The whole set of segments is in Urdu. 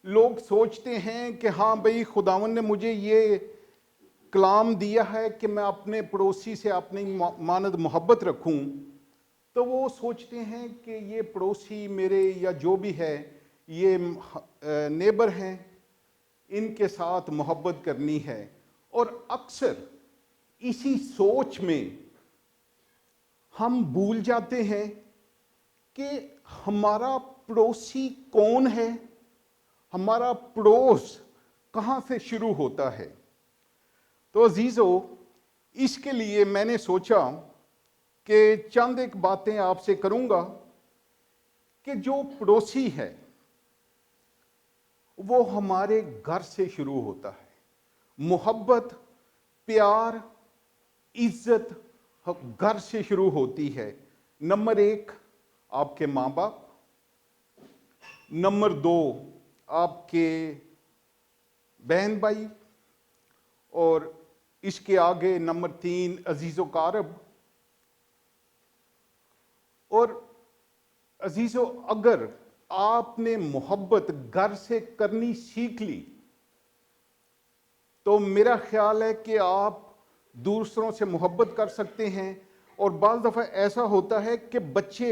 لوگ سوچتے ہیں کہ ہاں بھئی خداوند نے مجھے یہ کلام دیا ہے کہ میں اپنے پڑوسی سے اپنی مانند محبت رکھوں، تو وہ سوچتے ہیں کہ یہ پڑوسی میرے یا جو بھی ہے یہ نیبر ہیں، ان کے ساتھ محبت کرنی ہے۔ اور اکثر اسی سوچ میں ہم بھول جاتے ہیں کہ ہمارا پڑوسی کون ہے، ہمارا پڑوس کہاں سے شروع ہوتا ہے۔ تو عزیزو، اس کے لیے میں نے سوچا کہ چند ایک باتیں آپ سے کروں گا کہ جو پڑوسی ہے وہ ہمارے گھر سے شروع ہوتا ہے۔ محبت، پیار، عزت گھر سے شروع ہوتی ہے۔ نمبر 1 آپ کے ماں باپ، نمبر 2 آپ کے بہن بھائی، اور اس کے آگے نمبر 3 عزیز و قارب۔ اور عزیزو، اگر آپ نے محبت گھر سے کرنی سیکھ لی تو میرا خیال ہے کہ آپ دوسروں سے محبت کر سکتے ہیں۔ اور بعض دفعہ ایسا ہوتا ہے کہ بچے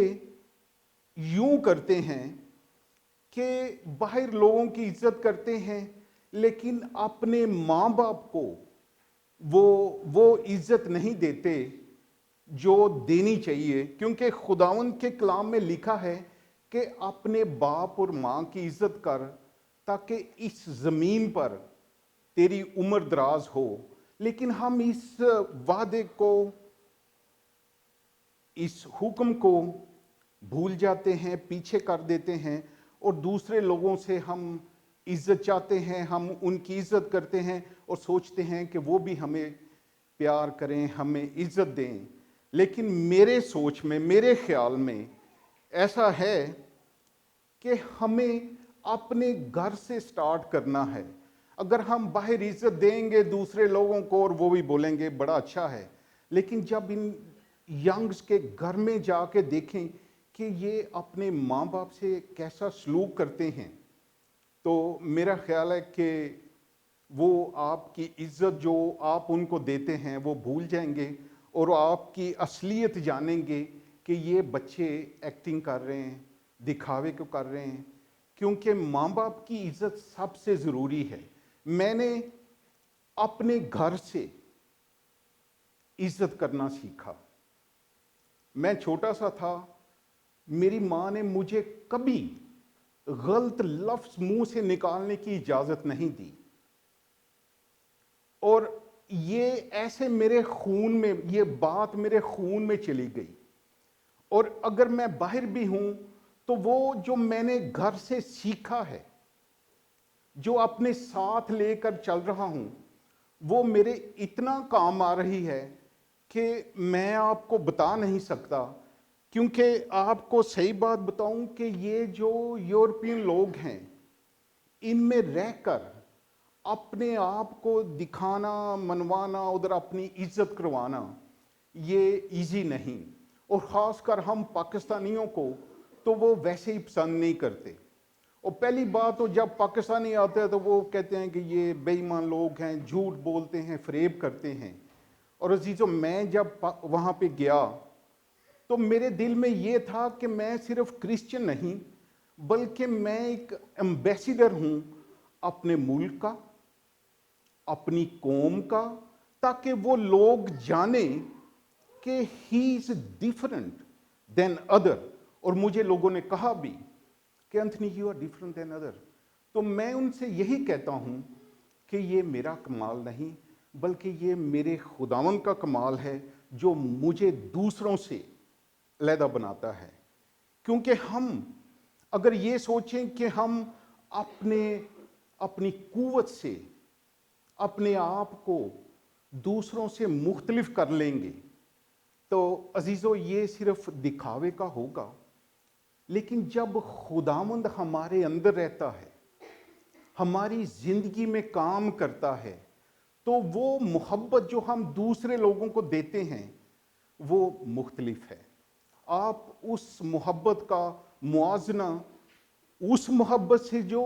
یوں کرتے ہیں کہ باہر لوگوں کی عزت کرتے ہیں لیکن اپنے ماں باپ کو وہ عزت نہیں دیتے جو دینی چاہیے، کیونکہ خداوند کے کلام میں لکھا ہے کہ اپنے باپ اور ماں کی عزت کر تاکہ اس زمین پر تیری عمر دراز ہو۔ لیکن ہم اس وعدے کو، اس حکم کو بھول جاتے ہیں، پیچھے کر دیتے ہیں، اور دوسرے لوگوں سے ہم عزت چاہتے ہیں، ہم ان کی عزت کرتے ہیں اور سوچتے ہیں کہ وہ بھی ہمیں پیار کریں، ہمیں عزت دیں۔ لیکن میرے سوچ میں، میرے خیال میں ایسا ہے کہ ہمیں اپنے گھر سے سٹارٹ کرنا ہے۔ اگر ہم باہر عزت دیں گے دوسرے لوگوں کو اور وہ بھی بولیں گے بڑا اچھا ہے، لیکن جب ان ینگز کے گھر میں جا کے دیکھیں کہ یہ اپنے ماں باپ سے کیسا سلوک کرتے ہیں، تو میرا خیال ہے کہ وہ آپ کی عزت جو آپ ان کو دیتے ہیں وہ بھول جائیں گے، اور آپ کی اصلیت جانیں گے کہ یہ بچے ایکٹنگ کر رہے ہیں، دکھاوے کو کر رہے ہیں۔ کیونکہ ماں باپ کی عزت سب سے ضروری ہے۔ میں نے اپنے گھر سے عزت کرنا سیکھا۔ میں چھوٹا سا تھا، میری ماں نے مجھے کبھی غلط لفظ منہ سے نکالنے کی اجازت نہیں دی، اور یہ ایسے میرے خون میں، یہ بات میرے خون میں چلی گئی۔ اور اگر میں باہر بھی ہوں تو وہ جو میں نے گھر سے سیکھا ہے، جو اپنے ساتھ لے کر چل رہا ہوں، وہ میرے اتنا کام آ رہی ہے کہ میں آپ کو بتا نہیں سکتا۔ کیونکہ آپ کو صحیح بات بتاؤں کہ یہ جو یورپین لوگ ہیں، ان میں رہ کر اپنے آپ کو دکھانا، منوانا، ادھر اپنی عزت کروانا، یہ ایزی نہیں۔ اور خاص کر ہم پاکستانیوں کو تو وہ ویسے ہی پسند نہیں کرتے۔ اور پہلی بات تو جب پاکستانی آتے ہیں تو وہ کہتے ہیں کہ یہ بے ایمان لوگ ہیں، جھوٹ بولتے ہیں، فریب کرتے ہیں۔ اور عزیزو، میں جب وہاں پہ گیا تو میرے دل میں یہ تھا کہ میں صرف کرسچن نہیں بلکہ میں ایک ایمبیسیڈر ہوں اپنے ملک کا، اپنی قوم کا، تاکہ وہ لوگ جانیں کہ ہی از ڈیفرنٹ دین ادر۔ اور مجھے لوگوں نے کہا بھی کہ Anthony you are different than other. تو میں ان سے یہی کہتا ہوں کہ یہ میرا کمال نہیں بلکہ یہ میرے خداوند کا کمال ہے جو مجھے دوسروں سے علیحدہ بناتا ہے۔ کیونکہ ہم اگر یہ سوچیں کہ ہم اپنی قوت سے اپنے آپ کو دوسروں سے مختلف کر لیں گے تو عزیزو یہ صرف دکھاوے کا ہوگا۔ لیکن جب خداوند ہمارے اندر رہتا ہے، ہماری زندگی میں کام کرتا ہے، تو وہ محبت جو ہم دوسرے لوگوں کو دیتے ہیں وہ مختلف ہے۔ آپ اس محبت کا موازنہ اس محبت سے جو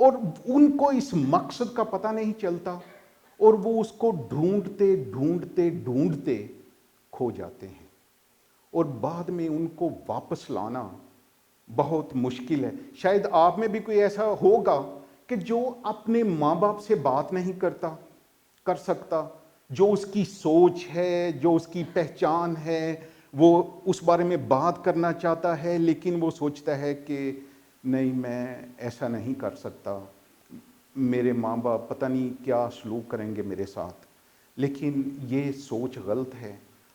اور ان کو اس مقصد کا پتہ نہیں چلتا اور وہ اس کو ڈھونڈتے ڈھونڈتے ڈھونڈتے کھو جاتے ہیں اور بعد میں ان کو واپس لانا بہت مشکل ہے۔ شاید آپ میں بھی کوئی ایسا ہوگا کہ جو اپنے ماں باپ سے بات نہیں کر سکتا، جو اس کی سوچ ہے، جو اس کی پہچان ہے، وہ اس بارے میں بات کرنا چاہتا ہے لیکن وہ سوچتا ہے کہ نہیں، میں ایسا نہیں کر سکتا، میرے ماں باپ پتہ نہیں کیا سلوک کریں گے میرے ساتھ۔ لیکن یہ سوچ غلط ہے۔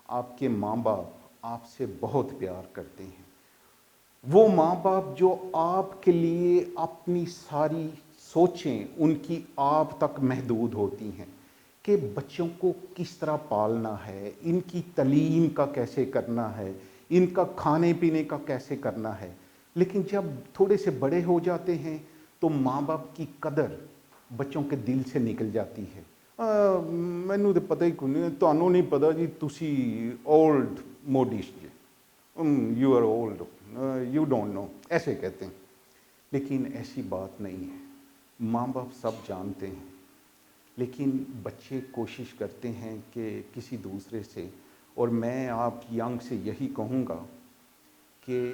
آپ کے ماں باپ آپ سے بہت پیار کرتے ہیں۔ وہ ماں باپ جو آپ کے لیے اپنی ساری سوچیں ان کی آپ تک محدود ہوتی ہیں کہ بچوں کو کس طرح پالنا ہے، ان کی تعلیم کا کیسے کرنا ہے، ان کا کھانے پینے کا کیسے کرنا ہے۔ لیکن جب تھوڑے سے بڑے ہو جاتے ہیں تو ماں باپ کی قدر بچوں کے دل سے نکل جاتی ہے۔ مینوں تو پتہ ہی کوئی نہیں، تانوں نہیں پتہ جی، تسی اولڈ موڈیش جی، you are old, you don't know, ایسے کہتے ہیں۔ لیکن ایسی بات نہیں ہے، ماں باپ سب جانتے ہیں، لیکن بچے کوشش کرتے ہیں کہ کسی دوسرے سے، اور میں آپ ینگ سے یہی کہوں گا کہ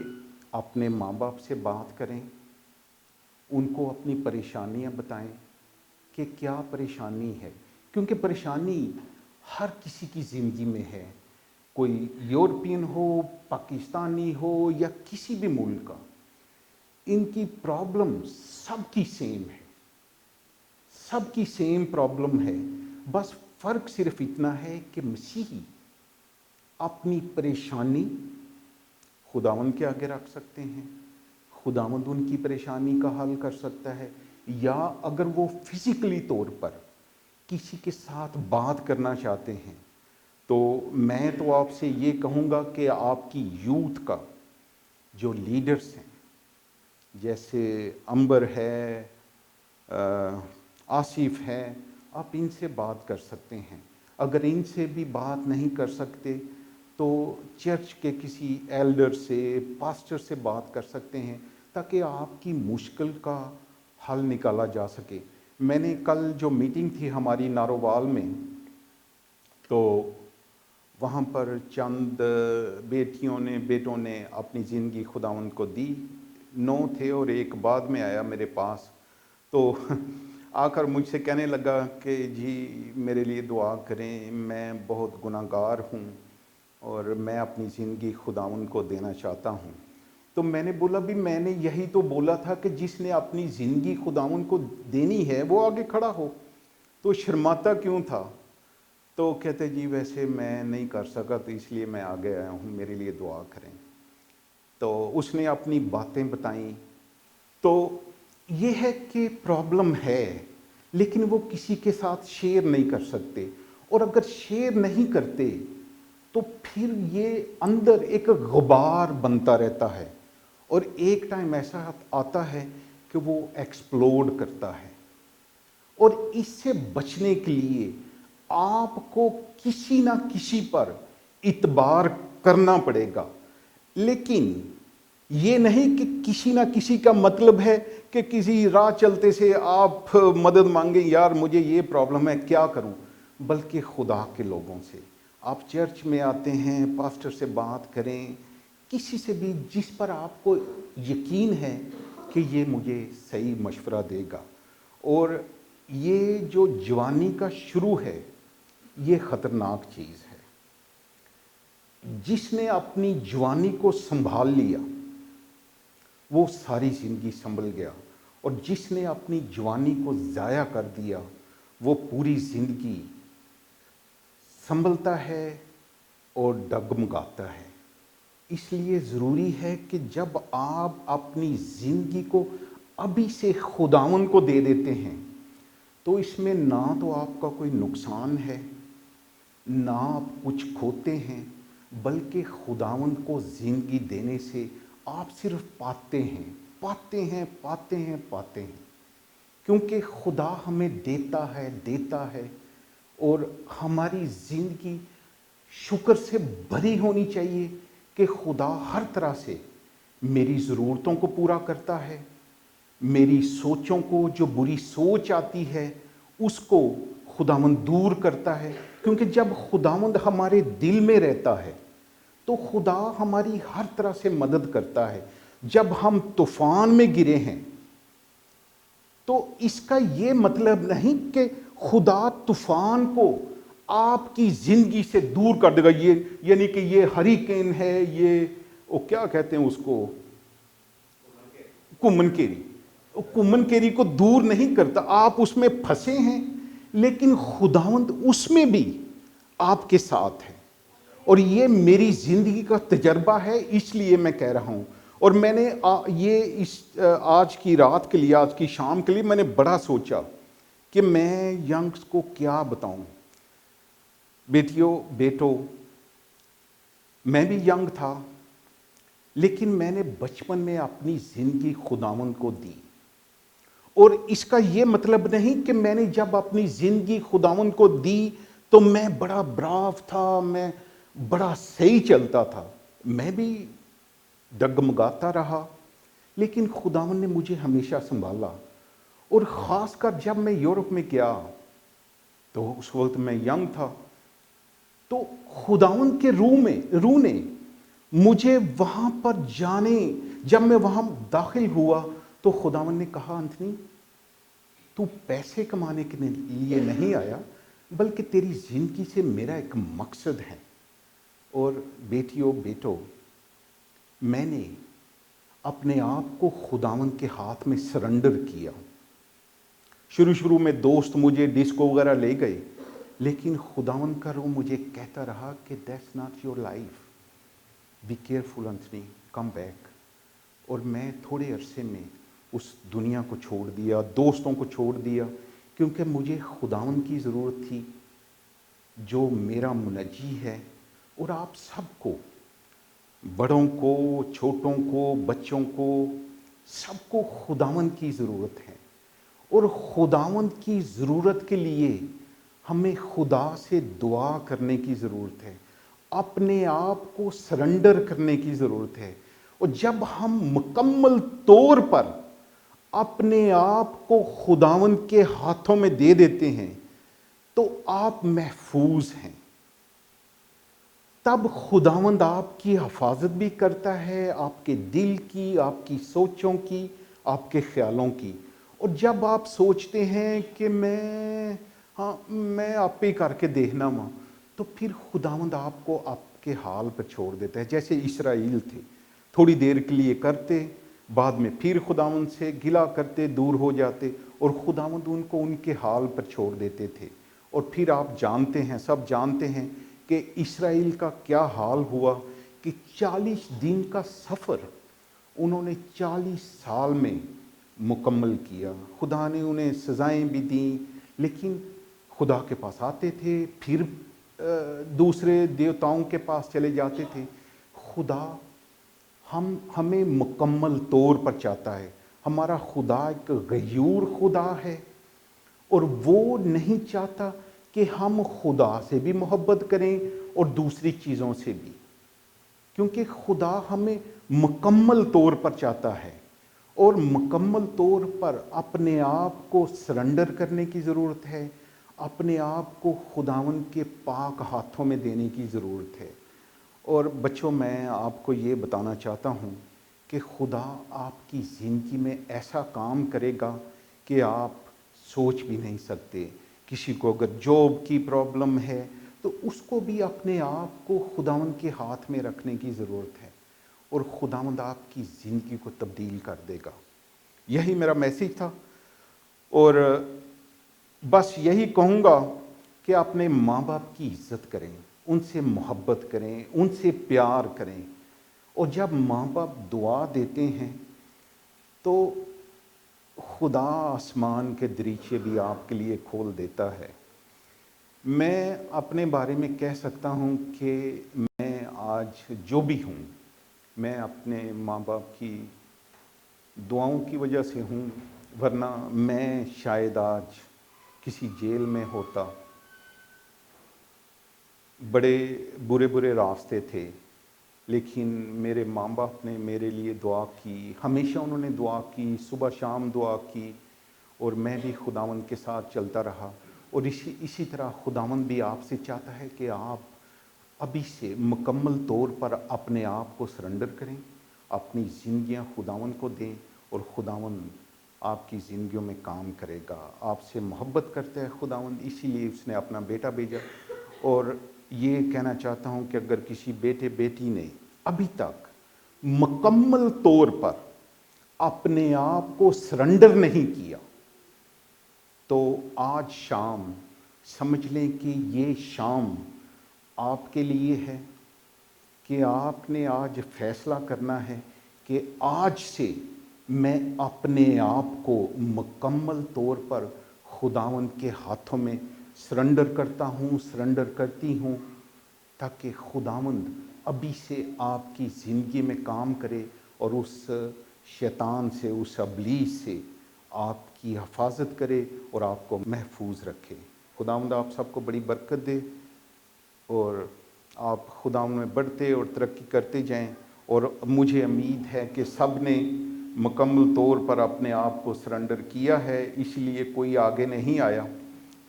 اپنے ماں باپ سے بات کریں، ان کو اپنی پریشانیاں بتائیں کہ کیا پریشانی ہے، کیونکہ پریشانی ہر کسی کی زندگی میں ہے، کوئی یورپین ہو، پاکستانی ہو یا کسی بھی ملک کا، ان کی پرابلم سب کی سیم ہے، سب کی سیم پرابلم ہے۔ بس فرق صرف اتنا ہے کہ مسیحی اپنی پریشانی خداوند کے آگے رکھ سکتے ہیں، خداوند ان کی پریشانی کا حل کر سکتا ہے، یا اگر وہ فزیکلی طور پر کسی کے ساتھ بات کرنا چاہتے ہیں تو میں تو آپ سے یہ کہوں گا کہ آپ کی یوتھ کا جو لیڈرز ہیں، جیسے امبر ہے، آصف ہے، آپ ان سے بات کر سکتے ہیں۔ اگر ان سے بھی بات نہیں کر سکتے تو چرچ کے کسی ایلڈر سے، پاسٹر سے بات کر سکتے ہیں تاکہ آپ کی مشکل کا حل نکالا جا سکے۔ میں نے کل جو میٹنگ تھی ہماری نارووال میں، تو وہاں پر چند بیٹوں نے اپنی زندگی خداوند کو دی، 9 تھے اور ایک بعد میں آیا میرے پاس، تو آ کر مجھ سے کہنے لگا کہ جی میرے لیے دعا کریں، میں بہت گناہ گار ہوں اور میں اپنی زندگی خداوند کو دینا چاہتا ہوں۔ تو میں نے بولا بھی میں نے یہی تو بولا تھا کہ جس نے اپنی زندگی خداوند کو دینی ہے وہ آگے کھڑا ہو، تو شرماتا کیوں تھا؟ تو کہتے جی ویسے میں نہیں کر سکا تو اس لیے میں آگے آیا ہوں، میرے لیے دعا کریں۔ تو اس نے اپنی باتیں بتائیں۔ تو یہ ہے کہ پرابلم ہے لیکن وہ کسی کے ساتھ شیئر نہیں کر سکتے، اور اگر شیئر نہیں کرتے تو پھر یہ اندر ایک غبار بنتا رہتا ہے، اور ایک ٹائم ایسا آتا ہے کہ وہ ایکسپلوڈ کرتا ہے۔ اور اس سے بچنے کے لیے آپ کو کسی نہ کسی پر اعتبار کرنا پڑے گا، لیکن یہ نہیں کہ کسی نہ کسی کا مطلب ہے کہ کسی راہ چلتے سے آپ مدد مانگیں، یار مجھے یہ پرابلم ہے کیا کروں، بلکہ خدا کے لوگوں سے آپ چرچ میں آتے ہیں، پاسٹر سے بات کریں، کسی سے بھی جس پر آپ کو یقین ہے کہ یہ مجھے صحیح مشورہ دے گا۔ اور یہ جو جوانی کا شروع ہے یہ خطرناک چیز ہے۔ جس نے اپنی جوانی کو سنبھال لیا وہ ساری زندگی سنبھل گیا، اور جس نے اپنی جوانی کو ضائع کر دیا وہ پوری زندگی سنبھلتا ہے اور ڈگمگاتا ہے۔ اس لیے ضروری ہے کہ جب آپ اپنی زندگی کو ابھی سے خداوند کو دے دیتے ہیں تو اس میں نہ تو آپ کا کوئی نقصان ہے، نہ آپ کچھ کھوتے ہیں، بلکہ خداوند کو زندگی دینے سے آپ صرف پاتے ہیں، پاتے ہیں، پاتے ہیں، پاتے ہیں، کیونکہ خدا ہمیں دیتا ہے، اور ہماری زندگی شکر سے بھری ہونی چاہیے کہ خدا ہر طرح سے میری ضرورتوں کو پورا کرتا ہے، میری سوچوں کو، جو بری سوچ آتی ہے اس کو خداوند دور کرتا ہے، کیونکہ جب خداوند ہمارے دل میں رہتا ہے تو خدا ہماری ہر طرح سے مدد کرتا ہے۔ جب ہم طوفان میں گرے ہیں تو اس کا یہ مطلب نہیں کہ خدا طوفان کو آپ کی زندگی سے دور کر دے گا، یہ یعنی کہ یہ ہریکین ہے، یہ وہ کیا کہتے ہیں اس کو، کمن کیری، وہ کمن کیری کو دور نہیں کرتا، آپ اس میں پھنسے ہیں لیکن خداوند اس میں بھی آپ کے ساتھ ہے۔ اور یہ میری زندگی کا تجربہ ہے، اس لیے میں کہہ رہا ہوں۔ اور میں نے آج کی رات کے لیے، آج کی شام کے لیے میں نے بڑا سوچا کہ میں ینگس کو کیا بتاؤں۔ بیٹیوں بیٹوں، میں بھی ینگ تھا لیکن میں نے بچپن میں اپنی زندگی خداوند کو دی، اور اس کا یہ مطلب نہیں کہ میں نے جب اپنی زندگی خداوند کو دی تو میں بڑا براو تھا، میں بڑا صحیح چلتا تھا، میں بھی ڈگمگاتا رہا، لیکن خداوند نے مجھے ہمیشہ سنبھالا۔ اور خاص کر جب میں یورپ میں گیا تو اس وقت میں ینگ تھا، تو خداوند کے روح نے مجھے وہاں پر جانے، جب میں وہاں داخل ہوا تو خداوند نے کہا، انتھنی تو پیسے کمانے کے لیے نہیں آیا، بلکہ تیری زندگی سے میرا ایک مقصد ہے۔ اور بیٹیوں بیٹوں، میں نے اپنے آپ کو خداوند کے ہاتھ میں سرنڈر کیا۔ شروع میں دوست مجھے ڈسکو وغیرہ لے گئے، لیکن خداوند کا روح مجھے کہتا رہا کہ that's not your life, be careful Anthony, come back. اور میں تھوڑے عرصے میں اس دنیا کو چھوڑ دیا، دوستوں کو چھوڑ دیا، کیونکہ مجھے خداوند کی ضرورت تھی جو میرا منجی ہے۔ اور آپ سب کو، بڑوں کو، چھوٹوں کو، بچوں کو، سب کو خداوند کی ضرورت ہے۔ اور خداوند کی ضرورت کے لیے ہمیں خدا سے دعا کرنے کی ضرورت ہے، اپنے آپ کو سرنڈر کرنے کی ضرورت ہے۔ اور جب ہم مکمل طور پر اپنے آپ کو خداوند کے ہاتھوں میں دے دیتے ہیں تو آپ محفوظ ہیں۔ تب خداوند آپ کی حفاظت بھی کرتا ہے، آپ کے دل کی، آپ کی سوچوں کی، آپ کے خیالوں کی۔ اور جب آپ سوچتے ہیں کہ میں آپ پہ کر کے دیکھنا ماں، تو پھر خداوند آپ کو آپ کے حال پر چھوڑ دیتا ہے۔ جیسے اسرائیل تھے، تھوڑی دیر کے لیے کرتے، بعد میں پھر خداوند سے گلا کرتے، دور ہو جاتے، اور خداوند ان کو ان کے حال پر چھوڑ دیتے تھے۔ اور پھر آپ جانتے ہیں، سب جانتے ہیں کہ اسرائیل کا کیا حال ہوا، کہ 40 دن کا سفر انہوں نے 40 سال میں مکمل کیا۔ خدا نے انہیں سزائیں بھی دیں، لیکن خدا کے پاس آتے تھے، پھر دوسرے دیوتاؤں کے پاس چلے جاتے تھے۔ خدا ہمیں مکمل طور پر چاہتا ہے۔ ہمارا خدا ایک غیور خدا ہے، اور وہ نہیں چاہتا کہ ہم خدا سے بھی محبت کریں اور دوسری چیزوں سے بھی، کیونکہ خدا ہمیں مکمل طور پر چاہتا ہے، اور مکمل طور پر اپنے آپ کو سرنڈر کرنے کی ضرورت ہے، اپنے آپ کو خداوند کے پاک ہاتھوں میں دینے کی ضرورت ہے۔ اور بچوں، میں آپ کو یہ بتانا چاہتا ہوں کہ خدا آپ کی زندگی میں ایسا کام کرے گا کہ آپ سوچ بھی نہیں سکتے۔ کسی کو اگر جاب کی پرابلم ہے تو اس کو بھی اپنے آپ کو خداوند کے ہاتھ میں رکھنے کی ضرورت ہے، اور خداوند آپ کی زندگی کو تبدیل کر دے گا۔ یہی میرا میسیج تھا، اور بس یہی کہوں گا کہ اپنے ماں باپ کی عزت کریں، ان سے محبت کریں، ان سے پیار کریں۔ اور جب ماں باپ دعا دیتے ہیں تو خدا آسمان کے دریچے بھی آپ کے لیے کھول دیتا ہے۔ میں اپنے بارے میں کہہ سکتا ہوں کہ میں آج جو بھی ہوں، میں اپنے ماں باپ کی دعاؤں کی وجہ سے ہوں، ورنہ میں شاید آج کسی جیل میں ہوتا۔ بڑے برے راستے تھے، لیکن میرے ماں باپ نے میرے لیے دعا کی، ہمیشہ انہوں نے دعا کی، صبح شام دعا کی، اور میں بھی خداوند کے ساتھ چلتا رہا۔ اور اسی طرح خداوند بھی آپ سے چاہتا ہے کہ آپ ابھی سے مکمل طور پر اپنے آپ کو سرنڈر کریں، اپنی زندگیاں خداوند کو دیں، اور خداوند آپ کی زندگیوں میں کام کرے گا۔ آپ سے محبت کرتا ہے خداوند، اسی لیے اس نے اپنا بیٹا بھیجا۔ اور یہ کہنا چاہتا ہوں کہ اگر کسی بیٹے بیٹی نے ابھی تک مکمل طور پر اپنے آپ کو سرنڈر نہیں کیا، تو آج شام سمجھ لیں کہ یہ شام آپ کے لیے ہے، کہ آپ نے آج فیصلہ کرنا ہے کہ آج سے میں اپنے آپ کو مکمل طور پر خداوند کے ہاتھوں میں سرنڈر کرتا ہوں، سرنڈر کرتی ہوں، تاکہ خداوند ابھی سے آپ کی زندگی میں کام کرے اور اس شیطان سے، اس ابلیس سے آپ کی حفاظت کرے اور آپ کو محفوظ رکھے۔ خداوند آپ سب کو بڑی برکت دے، اور آپ خداوند میں بڑھتے اور ترقی کرتے جائیں۔ اور مجھے امید ہے کہ سب نے مکمل طور پر اپنے آپ کو سرنڈر کیا ہے، اس لیے کوئی آگے نہیں آیا،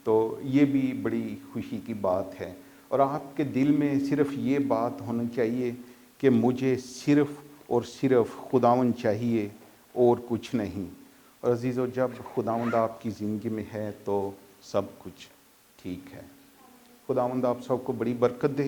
تو یہ بھی بڑی خوشی کی بات ہے۔ اور آپ کے دل میں صرف یہ بات ہونی چاہیے کہ مجھے صرف اور صرف خداوند چاہیے اور کچھ نہیں۔ اور عزیزو، جب خداوند آپ کی زندگی میں ہے تو سب کچھ ٹھیک ہے۔ خداوند آپ سب کو بڑی برکت دے۔